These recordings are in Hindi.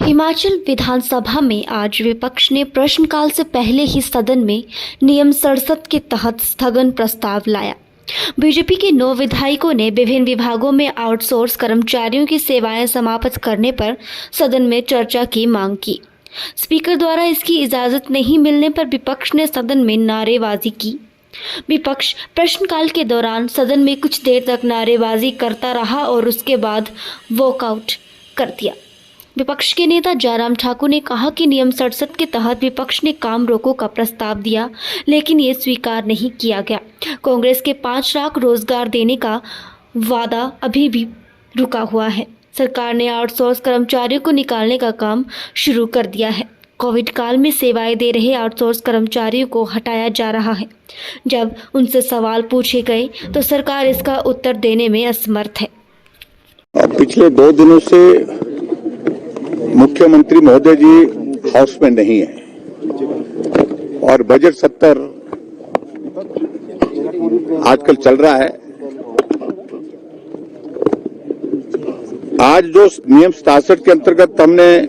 हिमाचल विधानसभा में आज विपक्ष ने प्रश्नकाल से पहले ही सदन में नियम 67 के तहत स्थगन प्रस्ताव लाया। बीजेपी के 9 विधायकों ने विभिन्न विभागों में आउटसोर्स कर्मचारियों की सेवाएं समाप्त करने पर सदन में चर्चा की मांग की। स्पीकर द्वारा इसकी इजाजत नहीं मिलने पर विपक्ष ने सदन में नारेबाजी की। विपक्ष प्रश्नकाल के दौरान सदन में कुछ देर तक नारेबाजी करता रहा और उसके बाद वॉकआउट कर दिया। विपक्ष के नेता जयराम ठाकुर ने कहा कि नियम 67 के तहत विपक्ष ने काम रोको का प्रस्ताव दिया, लेकिन ये स्वीकार नहीं किया गया। कांग्रेस के 5 लाख रोजगार देने का वादा अभी भी रुका हुआ है। सरकार ने आउटसोर्स कर्मचारियों को निकालने का काम शुरू कर दिया है। कोविड काल में सेवाएं दे रहे आउटसोर्स कर्मचारियों को हटाया जा रहा है। जब उनसे सवाल पूछे गए तो सरकार इसका उत्तर देने में असमर्थ है। पिछले 2 दिनों से मुख्यमंत्री महोदय जी हाउस में नहीं है और बजट सत्र आजकल चल रहा है। आज जो नियम 67 के अंतर्गत हमने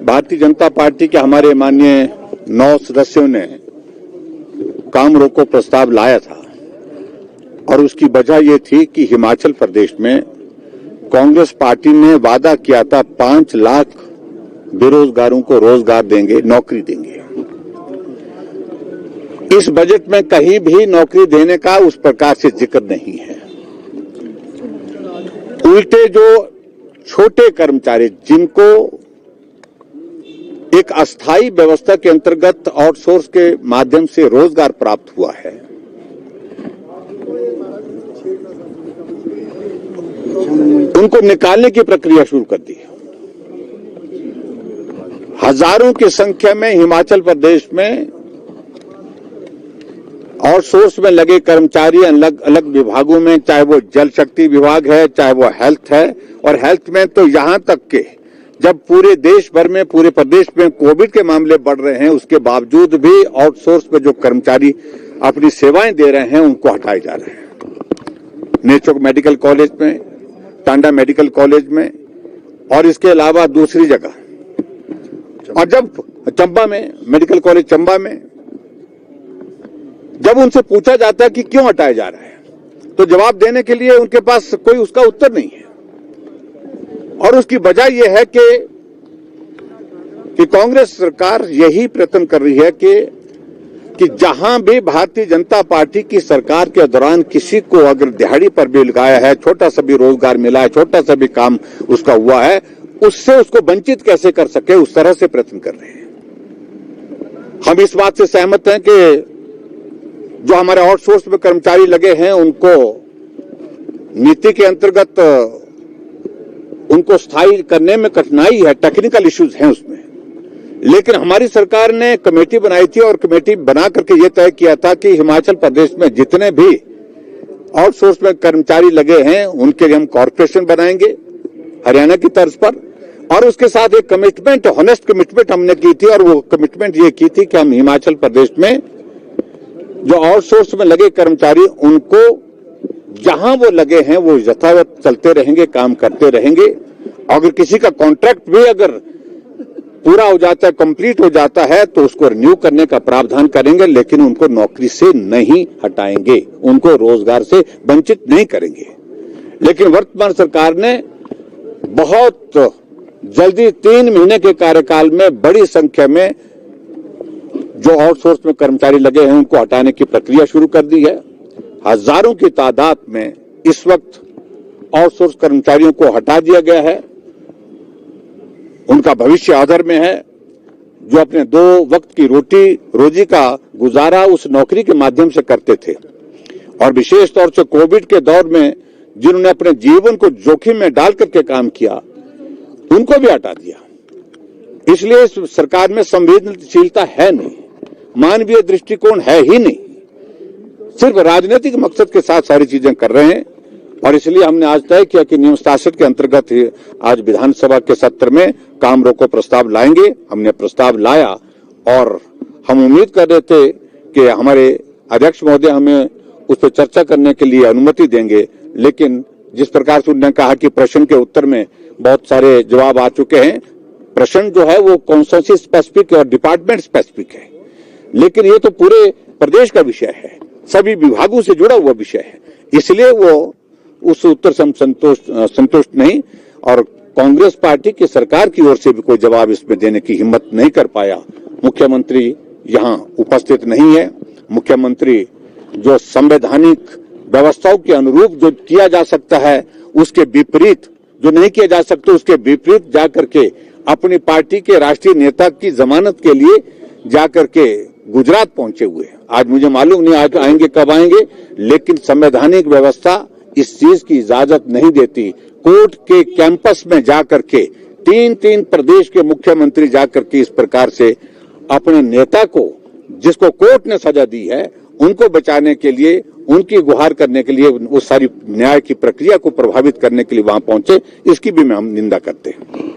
भारतीय जनता पार्टी के हमारे माननीय 9 सदस्यों ने काम रोको प्रस्ताव लाया था और उसकी वजह ये थी कि हिमाचल प्रदेश में कांग्रेस पार्टी ने वादा किया था 5 लाख बेरोजगारों को रोजगार देंगे, नौकरी देंगे। इस बजट में कहीं भी नौकरी देने का उस प्रकार से जिक्र नहीं है। उल्टे जो छोटे कर्मचारी जिनको एक अस्थायी व्यवस्था के अंतर्गत आउटसोर्स के माध्यम से रोजगार प्राप्त हुआ है, उनको निकालने की प्रक्रिया शुरू कर दी। हजारों की संख्या में हिमाचल प्रदेश में आउटसोर्स में लगे कर्मचारी अलग अलग विभागों में, चाहे वो जल शक्ति विभाग है, चाहे वो हेल्थ है, और हेल्थ में तो यहां तक के जब पूरे देश भर में, पूरे प्रदेश में कोविड के मामले बढ़ रहे हैं, उसके बावजूद भी आउटसोर्स में जो कर्मचारी अपनी सेवाएं दे रहे हैं उनको हटाए जा रहे हैं। नेचोक मेडिकल कॉलेज में, टांडा मेडिकल कॉलेज में और इसके अलावा दूसरी जगह, और जब चंबा में, मेडिकल कॉलेज चंबा में, जब उनसे पूछा जाता है कि क्यों हटाया जा रहा है, तो जवाब देने के लिए उनके पास कोई उसका उत्तर नहीं है। और उसकी वजह यह है कि कांग्रेस सरकार यही प्रयत्न कर रही है कि जहां भी भारतीय जनता पार्टी की सरकार के दौरान किसी को अगर दिहाड़ी पर भी लगाया है, छोटा सा भी रोजगार मिला है, छोटा सा भी काम उसका हुआ है, उससे उसको वंचित कैसे कर सके, उस तरह से प्रयत्न कर रहे हैं। हम इस बात से सहमत हैं कि जो हमारे आउटसोर्स में कर्मचारी लगे हैं उनको नीति के अंतर्गत उनको स्थायी करने में कठिनाई है, टेक्निकल इश्यूज हैं उसमें, लेकिन हमारी सरकार ने कमेटी बनाई थी और कमेटी बना करके ये तय किया था कि हिमाचल प्रदेश में जितने भी आउटसोर्स में कर्मचारी लगे हैं उनके लिए हम कॉर्पोरेशन बनाएंगे हरियाणा की तर्ज पर, और उसके साथ एक कमिटमेंट, ऑनेस्ट कमिटमेंट हमने की थी, और वो कमिटमेंट ये की थी कि हम हिमाचल प्रदेश में जो आउटसोर्स में लगे कर्मचारी उनको जहां वो लगे हैं वो यथावत चलते रहेंगे, काम करते रहेंगे। अगर किसी का कॉन्ट्रैक्ट भी अगर पूरा हो जाता है, कंप्लीट हो जाता है, तो उसको रिन्यू करने का प्रावधान करेंगे, लेकिन उनको नौकरी से नहीं हटाएंगे, उनको रोजगार से वंचित नहीं करेंगे। लेकिन वर्तमान सरकार ने बहुत जल्दी 3 महीने के कार्यकाल में बड़ी संख्या में जो आउटसोर्स में कर्मचारी लगे हैं उनको हटाने की प्रक्रिया शुरू कर दी है। हजारों की तादाद में इस वक्त आउटसोर्स कर्मचारियों को हटा दिया गया है। उनका भविष्य आदर में है। जो अपने 2 वक्त की रोजी का गुजारा उस नौकरी के माध्यम से करते थे, और विशेष तौर से कोविड के दौर में जिन्होंने अपने जीवन को जोखिम में डाल करके काम किया, उनको भी हटा दिया। इसलिए इस सरकार में संवेदनशीलता है नहीं, मानवीय दृष्टिकोण है ही नहीं, सिर्फ राजनीतिक मकसद के साथ सारी चीजें कर रहे हैं। और इसलिए हमने आज तय किया कि नियम 67 के अंतर्गत आज विधानसभा के सत्र में काम रोको प्रस्ताव लाएंगे। हमने प्रस्ताव लाया और हम उम्मीद कर रहे थे कि हमारे अध्यक्ष महोदय हमें उस पर चर्चा करने के लिए अनुमति देंगे, लेकिन जिस प्रकार से उन्होंने कहा कि प्रश्न के उत्तर में बहुत सारे जवाब आ चुके हैं, प्रश्न जो है वो कॉन्स्टिट्यूंसी स्पेसिफिक और डिपार्टमेंट स्पेसिफिक है, लेकिन ये तो पूरे प्रदेश का विषय है, सभी विभागों से जुड़ा हुआ विषय है, इसलिए वो उस उत्तर से हम संतुष्ट नहीं, और कांग्रेस पार्टी की सरकार की ओर से भी कोई जवाब इसमें देने की हिम्मत नहीं कर पाया। मुख्यमंत्री यहाँ उपस्थित नहीं है। मुख्यमंत्री जो संवैधानिक व्यवस्थाओं के अनुरूप जो किया जा सकता है उसके विपरीत, जो नहीं किया जा सकता उसके विपरीत जाकर के अपनी पार्टी के राष्ट्रीय नेता की जमानत के लिए जाकर के गुजरात पहुंचे हुए। आज मुझे मालूम नहीं आज आएंगे कब आएंगे, लेकिन संवैधानिक व्यवस्था इस चीज की इजाजत नहीं देती। कोर्ट के कैंपस में जाकर के तीन प्रदेश के मुख्यमंत्री जाकर के इस प्रकार से अपने नेता को, जिसको कोर्ट ने सजा दी है, उनको बचाने के लिए, उनकी गुहार करने के लिए, उस सारी न्याय की प्रक्रिया को प्रभावित करने के लिए वहां पहुंचे, इसकी भी हम निंदा करते हैं।